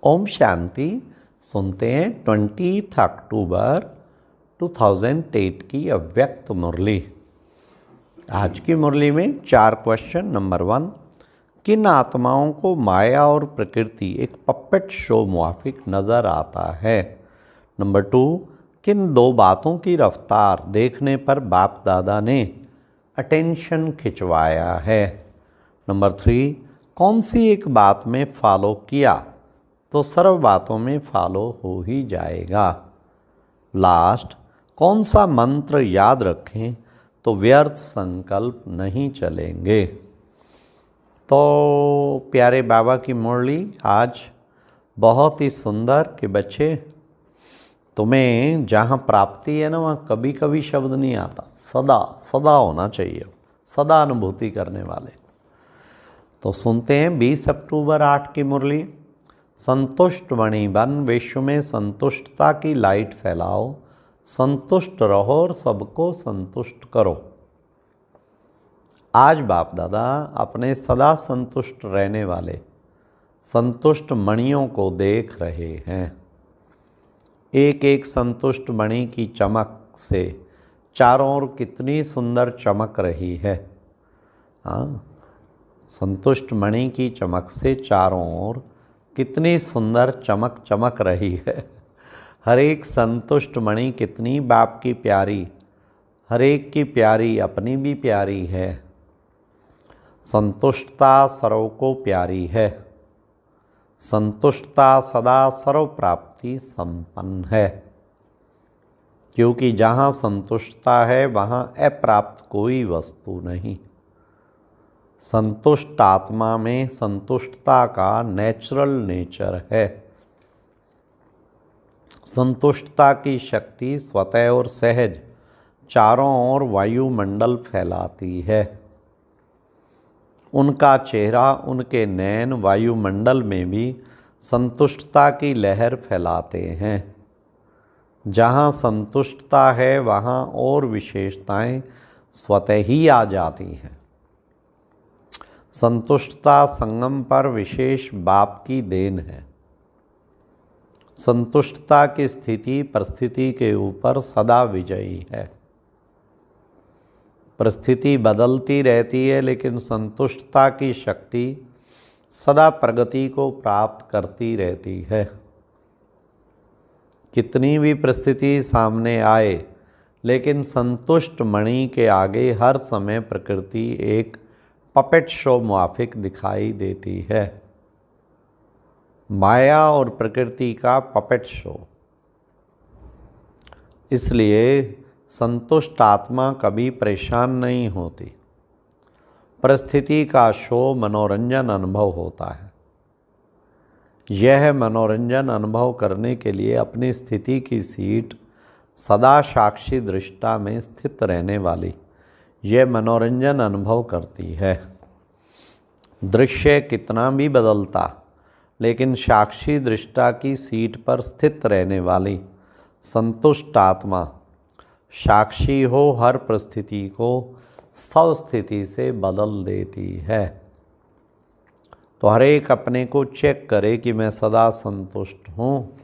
ओम शांति। सुनते हैं 20 अक्टूबर 2008 की अव्यक्त मुरली। आज की मुरली में 4 क्वेश्चन। नंबर 1, किन आत्माओं को माया और प्रकृति एक पपेट शो मुआफिक नज़र आता है। नंबर 2, किन 2 बातों की रफ्तार देखने पर बाप दादा ने अटेंशन खिंचवाया है। नंबर 3, कौन सी एक बात में फॉलो किया तो सर्व बातों में फॉलो हो ही जाएगा। लास्ट, कौन सा मंत्र याद रखें तो व्यर्थ संकल्प नहीं चलेंगे। तो प्यारे बाबा की मुरली आज बहुत ही सुंदर कि बच्चे तुम्हें जहाँ प्राप्ति है ना वहाँ कभी कभी शब्द नहीं आता, सदा सदा होना चाहिए, सदा अनुभूति करने वाले। तो सुनते हैं 20 अक्टूबर 8 की मुरली। संतुष्ट बनी बन विश्व में संतुष्टता की लाइट फैलाओ, संतुष्ट रहो और सबको संतुष्ट करो। आज बाप दादा अपने सदा संतुष्ट रहने वाले संतुष्ट मणियों को देख रहे हैं। एक एक संतुष्ट मणि की चमक से चारों ओर कितनी सुंदर चमक रही है। हाँ, संतुष्ट मणि की चमक से चारों ओर कितनी सुंदर चमक चमक रही है। हर एक संतुष्ट मणि कितनी बाप की प्यारी, हर एक की प्यारी अपनी भी प्यारी है। संतुष्टता सर्व को प्यारी है, संतुष्टता सदा सर्व प्राप्ति संपन्न है। क्योंकि जहाँ संतुष्टता है वहाँ अप्राप्त कोई वस्तु नहीं। संतुष्ट आत्मा में संतुष्टता का नेचुरल नेचर है। संतुष्टता की शक्ति स्वतः और सहज चारों ओर वायुमंडल फैलाती है। उनका चेहरा, उनके नैन वायुमंडल में भी संतुष्टता की लहर फैलाते हैं। जहाँ संतुष्टता है वहाँ और विशेषताएं स्वतः ही आ जाती हैं। संतुष्टता संगम पर विशेष बाप की देन है। संतुष्टता की स्थिति परिस्थिति के ऊपर सदा विजयी है। परिस्थिति बदलती रहती है लेकिन संतुष्टता की शक्ति सदा प्रगति को प्राप्त करती रहती है। कितनी भी परिस्थिति सामने आए लेकिन संतुष्ट मणि के आगे हर समय प्रकृति एक पपेट शो मुआफिक दिखाई देती है। माया और प्रकृति का पपेट शो। इसलिए संतुष्ट आत्मा कभी परेशान नहीं होती। परिस्थिति का शो मनोरंजन अनुभव होता है। यह मनोरंजन अनुभव करने के लिए अपनी स्थिति की सीट सदा साक्षी दृष्टा में स्थित रहने वाली यह मनोरंजन अनुभव करती है। दृश्य कितना भी बदलता लेकिन साक्षी दृष्टा की सीट पर स्थित रहने वाली संतुष्ट आत्मा साक्षी हो हर परिस्थिति को सब स्थिति से बदल देती है। तो हर एक अपने को चेक करे कि मैं सदा संतुष्ट हूँ,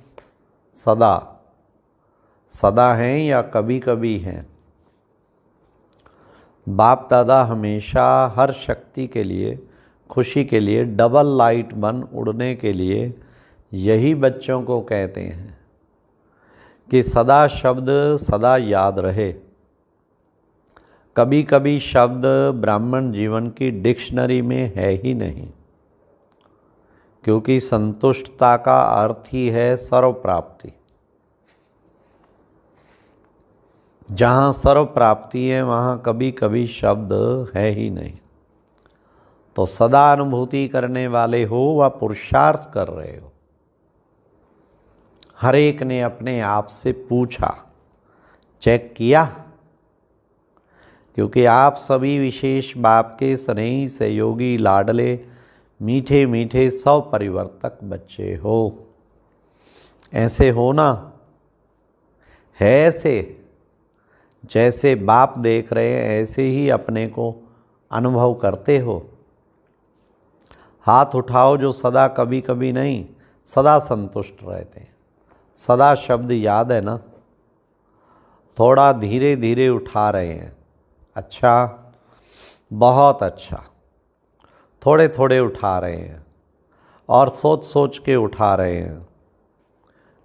सदा सदा हैं या कभी कभी हैं। बाप दादा हमेशा हर शक्ति के लिए, खुशी के लिए, डबल लाइट बन उड़ने के लिए यही बच्चों को कहते हैं कि सदा शब्द सदा याद रहे। कभी कभी शब्द ब्राह्मण जीवन की डिक्शनरी में है ही नहीं, क्योंकि संतुष्टता का अर्थ ही है सर्व प्राप्ति। जहाँ सर्व प्राप्ति है वहाँ कभी कभी शब्द है ही नहीं। तो सदा अनुभूति करने वाले हो व पुरुषार्थ कर रहे हो। हर एक ने अपने आप से पूछा, चेक किया, क्योंकि आप सभी विशेष बाप के स्नेही सहयोगी लाडले मीठे मीठे सौ परिवर्तक बच्चे हो। ऐसे हो ना, है ऐसे जैसे बाप देख रहे हैं ऐसे ही अपने को अनुभव करते हो। हाथ उठाओ जो सदा कभी कभी नहीं सदा संतुष्ट रहते हैं। सदा शब्द याद है ना? थोड़ा धीरे धीरे उठा रहे हैं, अच्छा, बहुत अच्छा, थोड़े थोड़े उठा रहे हैं और सोच सोच के उठा रहे हैं।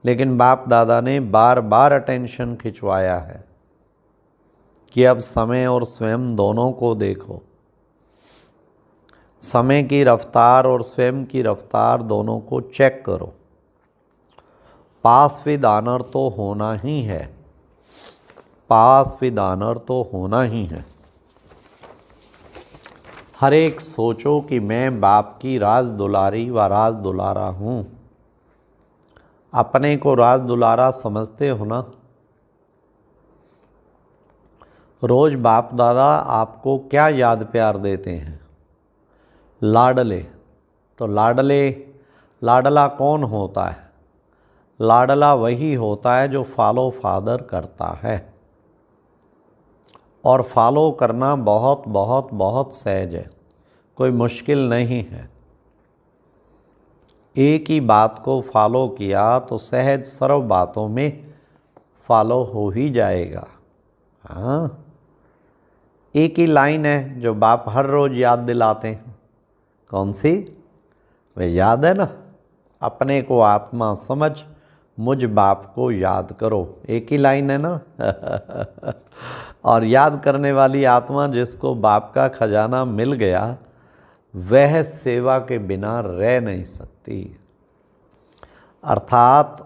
लेकिन बाप दादा ने बार बार अटेंशन खिंचवाया है कि अब समय और स्वयं दोनों को देखो। समय की रफ्तार और स्वयं की रफ्तार दोनों को चेक करो। पास विद ऑनर तो होना ही है, पास विद ऑनर तो होना ही है। हर एक सोचो कि मैं बाप की राज दुलारी व राज दुलारा हूँ। अपने को राज दुलारा समझते हो ना? रोज बाप दादा आपको क्या याद प्यार देते हैं? लाडले। तो लाडला कौन होता है? लाडला वही होता है जो फॉलो फादर करता है। और फॉलो करना बहुत बहुत बहुत सहज है, कोई मुश्किल नहीं है। एक ही बात को फॉलो किया तो सहज सर्व बातों में फॉलो हो ही जाएगा। हाँ, एक ही लाइन है जो बाप हर रोज़ याद दिलाते हैं। कौन सी? वे याद है ना, अपने को आत्मा समझ, मुझ बाप को याद करो। एक ही लाइन है ना। और याद करने वाली आत्मा जिसको बाप का खजाना मिल गया, वह सेवा के बिना रह नहीं सकती। अर्थात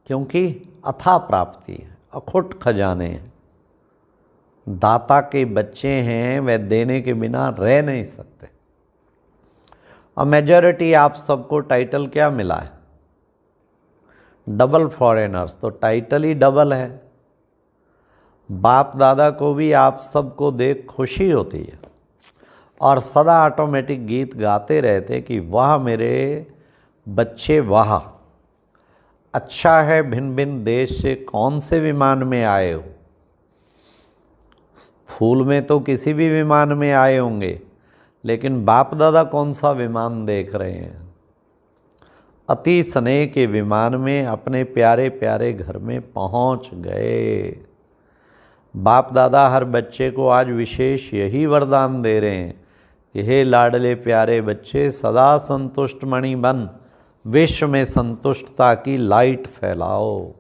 क्योंकि अथाह प्राप्ति है, अखुट खजाने हैं, दाता के बच्चे हैं, वह देने के बिना रह नहीं सकते। और मेजॉरिटी आप सबको टाइटल क्या मिला है? Double foreigners. तो टाइटल ही डबल है। बाप दादा को भी आप सबको देख खुशी होती है और सदा ऑटोमेटिक गीत गाते रहते कि वाह मेरे बच्चे वाह, अच्छा है भिन्न भिन्न देश से कौन से विमान में आए हो। स्थूल में तो किसी भी विमान में आए होंगे, लेकिन बाप दादा कौन सा विमान देख रहे हैं? अति स्नेह के विमान में अपने प्यारे प्यारे घर में पहुंच गए। बाप दादा हर बच्चे को आज विशेष यही वरदान दे रहे हैं कि हे लाडले प्यारे बच्चे, सदा संतुष्ट मणि बन विश्व में संतुष्टता की लाइट फैलाओ।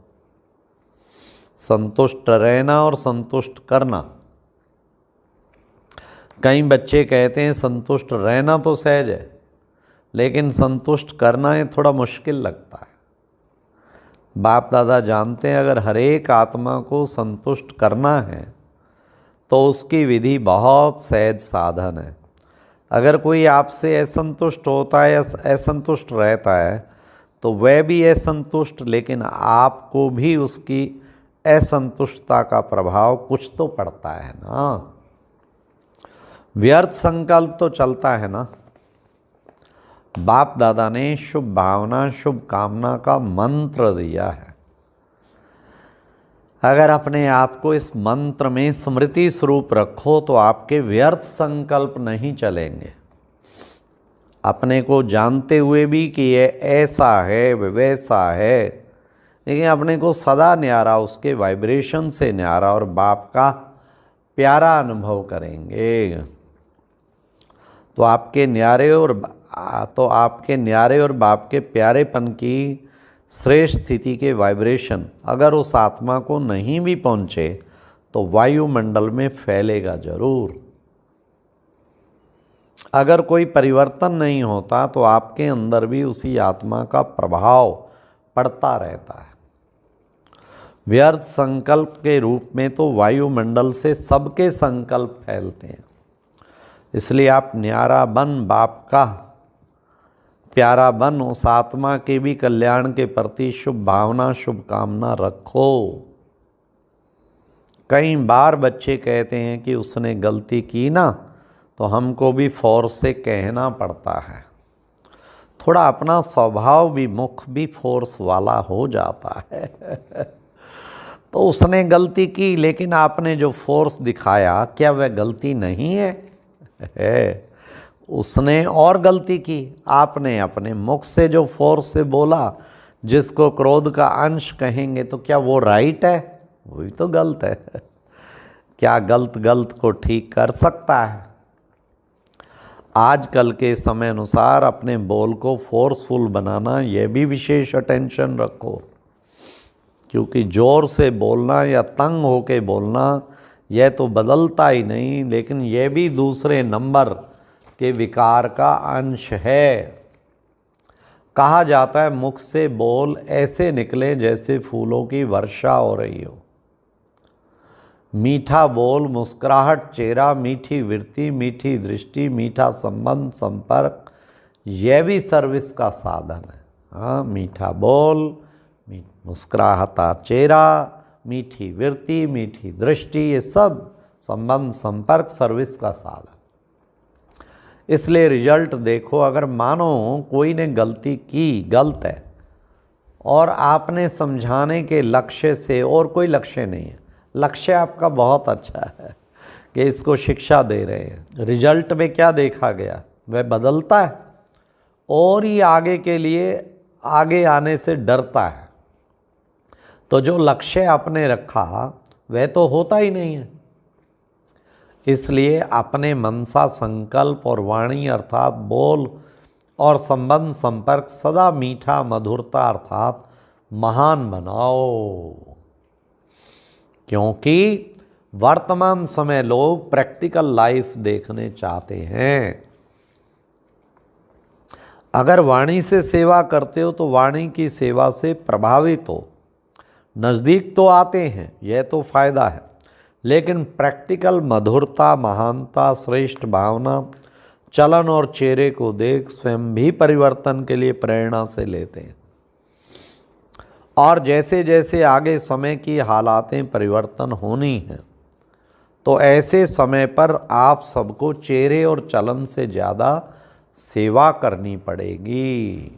संतुष्ट रहना और संतुष्ट करना। कई बच्चे कहते हैं संतुष्ट रहना तो सहज है, लेकिन संतुष्ट करना ये थोड़ा मुश्किल लगता है। बाप दादा जानते हैं अगर हर एक आत्मा को संतुष्ट करना है तो उसकी विधि बहुत सहज साधन है। अगर कोई आपसे असंतुष्ट होता है या असंतुष्ट रहता है तो वह भी असंतुष्ट, लेकिन आपको भी उसकी असंतुष्टता का प्रभाव कुछ तो पड़ता है ना। व्यर्थ संकल्प तो चलता है ना। बाप दादा ने शुभ भावना शुभ कामना का मंत्र दिया है। अगर अपने आप को इस मंत्र में स्मृति स्वरूप रखो तो आपके व्यर्थ संकल्प नहीं चलेंगे। अपने को जानते हुए भी कि ये ऐसा है वैसा है, लेकिन अपने को सदा न्यारा, उसके वाइब्रेशन से न्यारा और बाप का प्यारा अनुभव करेंगे तो आपके न्यारे और बाप के प्यारेपन की श्रेष्ठ स्थिति के वाइब्रेशन अगर उस आत्मा को नहीं भी पहुँचे तो वायुमंडल में फैलेगा जरूर। अगर कोई परिवर्तन नहीं होता तो आपके अंदर भी उसी आत्मा का प्रभाव पड़ता रहता है। व्यर्थ संकल्प के रूप में तो वायुमंडल से सबके संकल्प फैलते हैं। इसलिए आप न्यारा बन, बाप का प्यारा बन, उस आत्मा के भी कल्याण के प्रति शुभ भावना शुभ कामना रखो। कई बार बच्चे कहते हैं कि उसने गलती की ना, तो हमको भी फोर्स से कहना पड़ता है। थोड़ा अपना स्वभाव भी, मुख भी फोर्स वाला हो जाता है। तो उसने गलती की, लेकिन आपने जो फोर्स दिखाया, क्या वह गलती नहीं है? उसने और गलती की, आपने अपने मुख से जो फोर्स से बोला जिसको क्रोध का अंश कहेंगे तो क्या वो राइट है? वही तो गलत है। क्या गलत गलत को ठीक कर सकता है? आजकल के समय अनुसार अपने बोल को फोर्सफुल बनाना, यह भी विशेष अटेंशन रखो, क्योंकि जोर से बोलना या तंग होके बोलना यह तो बदलता ही नहीं, लेकिन यह भी दूसरे नंबर के विकार का अंश है। कहा जाता है मुख से बोल ऐसे निकले जैसे फूलों की वर्षा हो रही हो। मीठा बोल, मुस्कुराहट चेहरा, मीठी वृत्ति, मीठी दृष्टि, मीठा संबंध संपर्क, यह भी सर्विस का साधन है। हाँ, मीठा बोल, मुस्कुराहता चेहरा, मीठी वृत्ति, मीठी दृष्टि, ये सब संबंध संपर्क सर्विस का साधन। इसलिए रिजल्ट देखो, अगर मानो कोई ने गलती की, गलत है, और आपने समझाने के लक्ष्य से, और कोई लक्ष्य नहीं है, लक्ष्य आपका बहुत अच्छा है कि इसको शिक्षा दे रहे हैं, रिजल्ट में क्या देखा गया, वह बदलता है और ही आगे के लिए आगे आने से डरता है। तो जो लक्ष्य आपने रखा वह तो होता ही नहीं है। इसलिए अपने मनसा संकल्प और वाणी अर्थात बोल और संबंध संपर्क सदा मीठा मधुरता अर्थात महान बनाओ, क्योंकि वर्तमान समय लोग प्रैक्टिकल लाइफ देखने चाहते हैं। अगर वाणी से सेवा करते हो तो वाणी की सेवा से प्रभावित हो, नज़दीक तो आते हैं, यह तो फायदा है, लेकिन प्रैक्टिकल मधुरता, महानता, श्रेष्ठ भावना, चलन और चेहरे को देख स्वयं भी परिवर्तन के लिए प्रेरणा से लेते हैं। और जैसे जैसे आगे समय की हालातें परिवर्तन होनी हैं, तो ऐसे समय पर आप सबको चेहरे और चलन से ज़्यादा सेवा करनी पड़ेगी।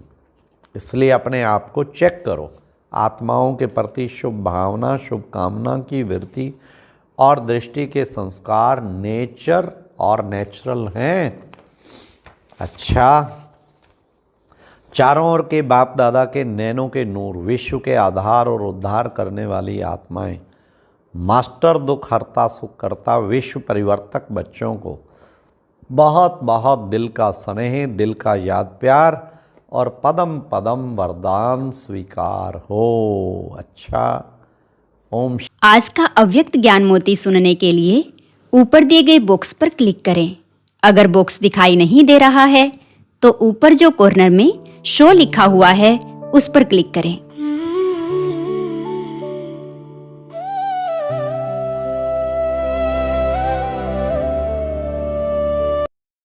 इसलिए अपने आप को चेक करो, आत्माओं के प्रति शुभ भावना, शुभकामना की वृत्ति और दृष्टि के संस्कार नेचर और नेचुरल हैं। अच्छा, चारों ओर के बाप दादा के नैनों के नूर, विश्व के आधार और उद्धार करने वाली आत्माएं, मास्टर दुख हरता सुख करता विश्व परिवर्तक बच्चों को बहुत बहुत दिल का स्नेह, दिल का याद प्यार और पदम पदम वरदान स्वीकार हो। अच्छा, ओम। आज का अव्यक्त ज्ञान मोती सुनने के लिए ऊपर दिए गए बॉक्स पर क्लिक करें। अगर बॉक्स दिखाई नहीं दे रहा है तो ऊपर जो कॉर्नर में शो लिखा हुआ है उस पर क्लिक करें।